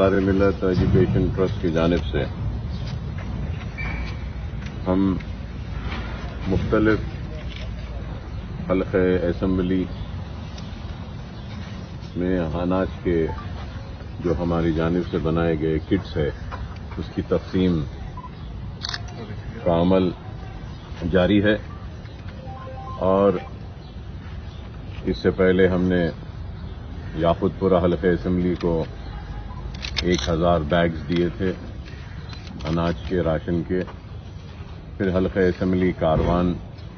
سالار ملت education trust کی جانب سے ہم مختلف حلقہ اسمبلی میں اناج کے جو ہماری جانب سے بنائے گئے کٹس ہے اس کی تقسیم کا عمل جاری ہے، اور اس سے پہلے ہم نے یاقوت پورہ حلقہ اسمبلی کو 1000 بیگز دیے تھے اناج کے، راشن کے۔ پھر حلقہ اسمبلی کاروان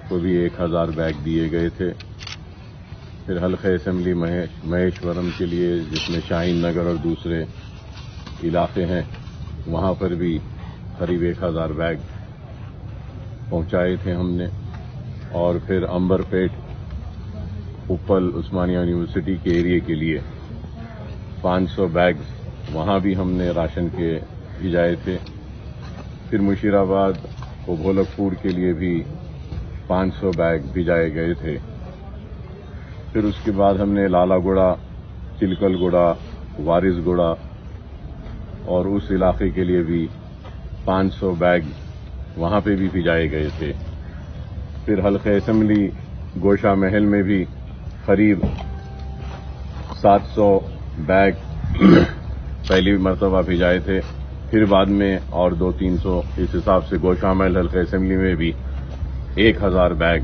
کو بھی 1000 بیگ دیے گئے تھے۔ پھر حلقہ اسمبلی مہیشورم کے لیے، جس میں شاہین نگر اور دوسرے علاقے ہیں، وہاں پر بھی قریب 1000 بیگ پہنچائے تھے ہم نے۔ اور پھر امبر پیٹ اپل عثمانیہ یونیورسٹی کے ایریے کے لیے 500 بیگز وہاں بھی ہم نے راشن کے بھیجائے تھے۔ پھر مشیر آباد و بھولک پور کے لیے بھی 500 بیگ بھیجائے گئے تھے۔ پھر اس کے بعد ہم نے لالا گڑا، چلکل گڑا، وارث گڑا اور اس علاقے کے لیے بھی 500 بیگ وہاں پہ بھی بھیجائے گئے تھے۔ پھر حلقہ اسمبلی گوشہ محل میں بھی قریب 700 بیگ پہلی مرتبہ بھیجائے تھے۔ پھر بعد میں اور 200-300 اس حساب سے گوشہ محل حلقہ اسمبلی میں بھی 1000 بیگ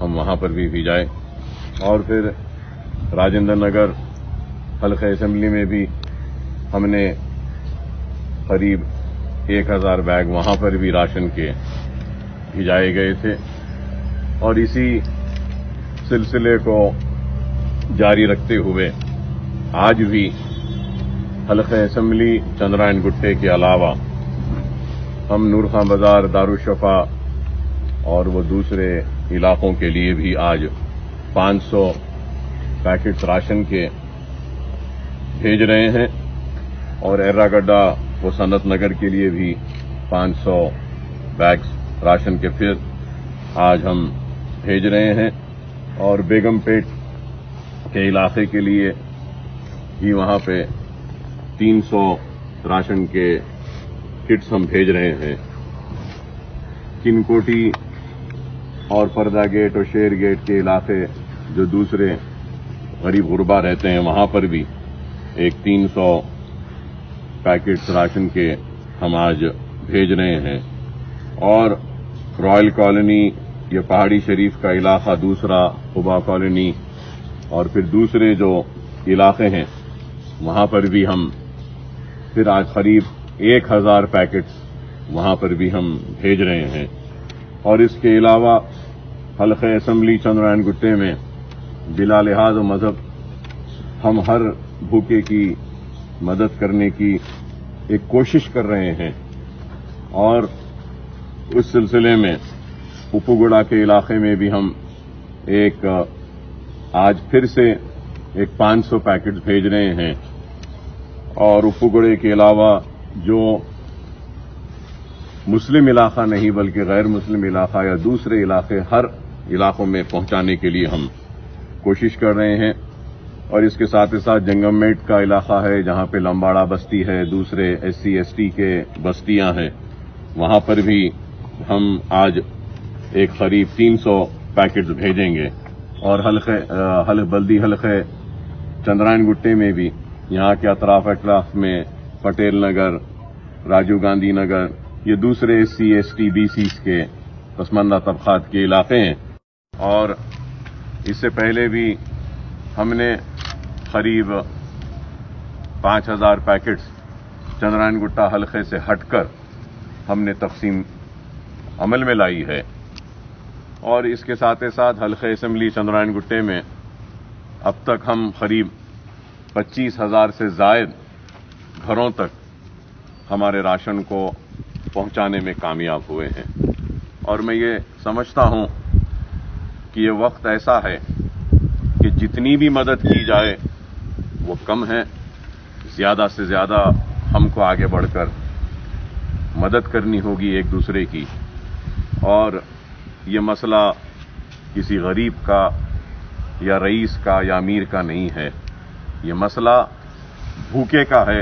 ہم وہاں پر بھی بھیجائے۔ اور پھر راجندر نگر حلقہ اسمبلی میں بھی ہم نے قریب 1000 بیگ وہاں پر بھی راشن کے بھیجائے گئے تھے۔ اور اسی سلسلے کو جاری رکھتے ہوئے آج بھی حلقہ اسمبلی چندرائن گٹے کے علاوہ ہم نور خان بازار، دارالشفا اور وہ دوسرے علاقوں کے لیے بھی آج 500 پیکٹس راشن کے بھیج رہے ہیں، اور ایرا گڈا و صنعت نگر کے لیے بھی 500 بیگز راشن کے پھر آج ہم بھیج رہے ہیں، اور بیگم پیٹ کے علاقے کے لیے بھی وہاں پہ 300 راشن کے کٹس ہم بھیج رہے ہیں۔ کنکوٹی اور پردہ گیٹ اور شیر گیٹ کے علاقے جو دوسرے غریب غربا رہتے ہیں، وہاں پر بھی 300 پیکٹس راشن کے ہم آج بھیج رہے ہیں۔ اور رائل کالونی، یہ پہاڑی شریف کا علاقہ دوسرا، قبا کالونی اور پھر دوسرے جو علاقے ہیں وہاں پر بھی ہم پھر آج قریب 1000 پیکٹس وہاں پر بھی ہم بھیج رہے ہیں۔ اور اس کے علاوہ حلقہ اسمبلی چندرائن گٹے میں بلا لحاظ و مذہب ہم ہر بھوکے کی مدد کرنے کی ایک کوشش کر رہے ہیں، اور اس سلسلے میں اپوگڑا کے علاقے میں بھی ہم آج پھر سے 500 پیکٹس بھیج رہے ہیں۔ اور اپوگڑے کے علاوہ جو مسلم علاقہ نہیں بلکہ غیر مسلم علاقہ یا دوسرے علاقے، ہر علاقوں میں پہنچانے کے لیے ہم کوشش کر رہے ہیں۔ اور اس کے ساتھ جنگم میٹ کا علاقہ ہے، جہاں پہ لمباڑا بستی ہے، دوسرے SC/ST کے بستیاں ہیں، وہاں پر بھی ہم آج قریب 300 پیکٹس بھیجیں گے۔ اور بلدی حلقہ چندرائن گٹے میں بھی یہاں کے اطراف میں پٹیل نگر، راجیو گاندھی نگر، یہ دوسرے SC/ST BCs کے پسماندہ طبقات کے علاقے ہیں۔ اور اس سے پہلے بھی ہم نے قریب 5000 پیکٹس چندرائن گٹا حلقے سے ہٹ کر ہم نے تقسیم عمل میں لائی ہے۔ اور اس کے ساتھ حلقہ اسمبلی چندرائن گٹے میں اب تک ہم قریب 25,000 سے زائد گھروں تک ہمارے راشن کو پہنچانے میں کامیاب ہوئے ہیں۔ اور میں یہ سمجھتا ہوں کہ یہ وقت ایسا ہے کہ جتنی بھی مدد کی جائے وہ کم ہے، زیادہ سے زیادہ ہم کو آگے بڑھ کر مدد کرنی ہوگی ایک دوسرے کی۔ اور یہ مسئلہ کسی غریب کا یا رئیس کا یا امیر کا نہیں ہے، یہ مسئلہ بھوکے کا ہے،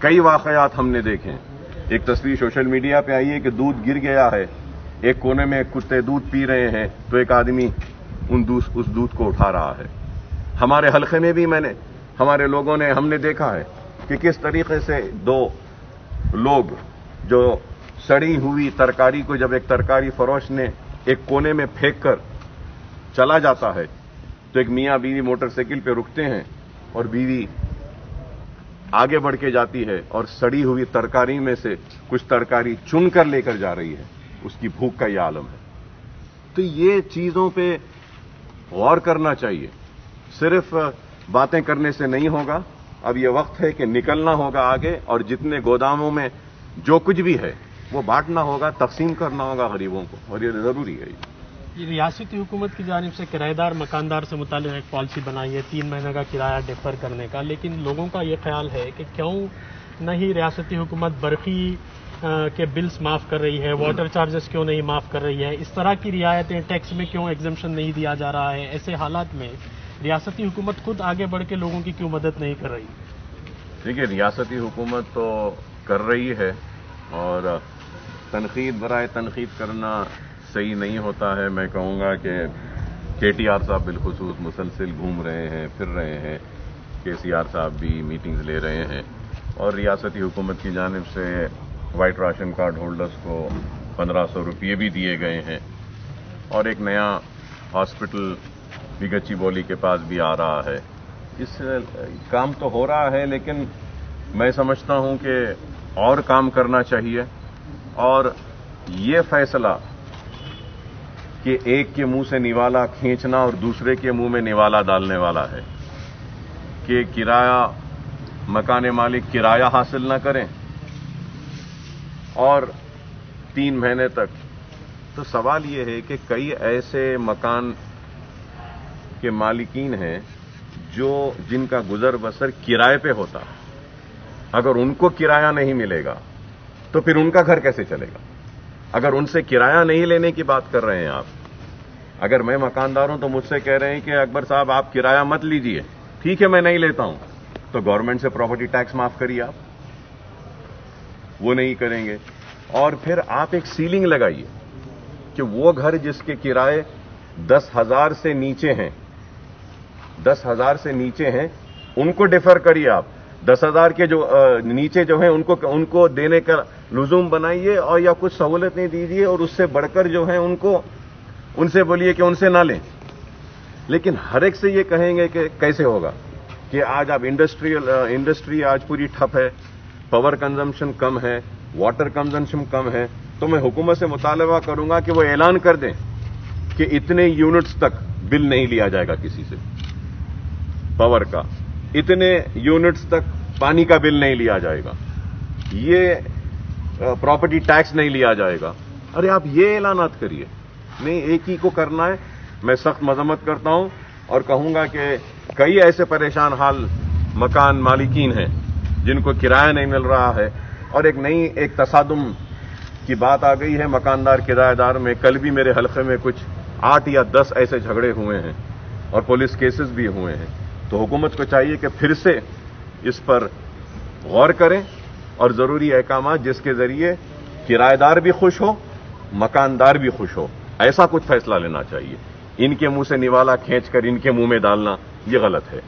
کئی واقعات ہم نے دیکھے ہیں. ایک تصویر سوشل میڈیا پہ آئی ہے کہ دودھ گر گیا ہے, ایک کونے میں کتے دودھ پی رہے ہیں تو ایک آدمی اس دودھ کو اٹھا رہا ہے. ہمارے حلقے میں بھی ہمارے لوگوں نے ہم نے دیکھا ہے کہ کس طریقے سے دو لوگ جو سڑی ہوئی ترکاری کو جب ایک ترکاری فروش نے ایک کونے میں پھینک کر چلا جاتا ہے تو ایک میاں بیوی موٹر سائیکل پہ رکتے ہیں اور بیوی آگے بڑھ کے جاتی ہے اور سڑی ہوئی ترکاری میں سے کچھ ترکاری چن کر لے کر جا رہی ہے. اس کی بھوک کا یہ عالم ہے. تو یہ چیزوں پہ غور کرنا چاہیے. صرف باتیں کرنے سے نہیں ہوگا. اب یہ وقت ہے کہ نکلنا ہوگا آگے اور جتنے گوداموں میں جو کچھ بھی ہے وہ بانٹنا ہوگا, تقسیم کرنا ہوگا غریبوں کو, اور یہ ضروری ہے. یہ ریاستی حکومت کی جانب سے کرایہ دار مکاندار سے متعلق ایک پالیسی بنائی ہے 3 مہینے کا کرایہ ڈیفر کرنے کا, لیکن لوگوں کا یہ خیال ہے کہ کیوں نہیں ریاستی حکومت برقی کے بلز معاف کر رہی ہے, واٹر چارجز کیوں نہیں معاف کر رہی ہے, اس طرح کی رعایتیں ٹیکس میں کیوں ایگزمپشن نہیں دیا جا رہا ہے. ایسے حالات میں ریاستی حکومت خود آگے بڑھ کے لوگوں کی کیوں مدد نہیں کر رہی؟ دیکھیے, ریاستی حکومت تو کر رہی ہے اور تنقید برائے تنقید کرنا صحیح نہیں ہوتا ہے. میں کہوں گا کہ KTR صاحب بالخصوص مسلسل گھوم رہے ہیں, پھر رہے ہیں. KCR صاحب بھی میٹنگز لے رہے ہیں اور ریاستی حکومت کی جانب سے وائٹ راشن کارڈ ہولڈرز کو 1500 روپے بھی دیے گئے ہیں اور ایک نیا ہاسپٹل بھی گچی بولی کے پاس بھی آ رہا ہے. اس کام تو ہو رہا ہے, لیکن میں سمجھتا ہوں کہ اور کام کرنا چاہیے. اور یہ فیصلہ کہ ایک کے منہ سے نوالا کھینچنا اور دوسرے کے منہ میں نوالا ڈالنے والا ہے کہ کرایہ مکان مالک کرایہ حاصل نہ کریں اور 3 مہینے تک. تو سوال یہ ہے کہ کئی ایسے مکان کے مالکین ہیں جن کا گزر بسر کرائے پہ ہوتا ہے. اگر ان کو کرایہ نہیں ملے گا تو پھر ان کا گھر کیسے چلے گا؟ اگر ان سے کرایہ نہیں لینے کی بات کر رہے ہیں آپ, اگر میں مکاندار ہوں تو مجھ سے کہہ رہے ہیں کہ اکبر صاحب آپ کرایہ مت لیجئے, ٹھیک ہے میں نہیں لیتا ہوں, تو گورنمنٹ سے پراپرٹی ٹیکس معاف کریے آپ. وہ نہیں کریں گے. اور پھر آپ ایک سیلنگ لگائیے کہ وہ گھر جس کے کرائے 10,000 سے نیچے ہیں 10,000 سے نیچے ہیں ان کو ڈیفر کریے آپ. 10,000 کے جو نیچے جو ہیں ان کو دینے کا لزوم بنائیے اور یا کچھ سہولتیں دیجیے, اور اس سے بڑھ کر جو ہیں ان سے بولیے کہ ان سے نہ لیں. لیکن ہر ایک سے یہ کہیں گے کہ کیسے ہوگا کہ آج آپ انڈسٹری آج پوری ٹھپ ہے, پاور کنزمپشن کم ہے, واٹر کنزمپشن کم ہے. تو میں حکومت سے مطالبہ کروں گا کہ وہ اعلان کر دیں کہ اتنے یونٹس تک بل نہیں لیا جائے گا کسی سے پاور کا, اتنے یونٹس تک پانی کا بل نہیں لیا جائے گا, یہ پراپرٹی ٹیکس نہیں لیا جائے گا. ارے آپ یہ اعلانات کریے, نہیں ایک ہی کو کرنا ہے. میں سخت مذمت کرتا ہوں اور کہوں گا کہ کئی ایسے پریشان حال مکان مالکین ہیں جن کو کرایہ نہیں مل رہا ہے, اور ایک تصادم کی بات آ گئی ہے مکاندار کرایہ دار میں. کل بھی میرے حلقے میں کچھ 8 یا 10 ایسے جھگڑے ہوئے ہیں اور پولیس کیسز بھی ہوئے ہیں. تو حکومت کو چاہیے کہ پھر سے اس پر غور کریں اور ضروری احکامات جس کے ذریعے کرایہ دار بھی خوش ہو, مکاندار بھی خوش ہو, ایسا کچھ فیصلہ لینا چاہیے. ان کے منہ سے نوالا کھینچ کر ان کے منہ میں ڈالنا یہ غلط ہے.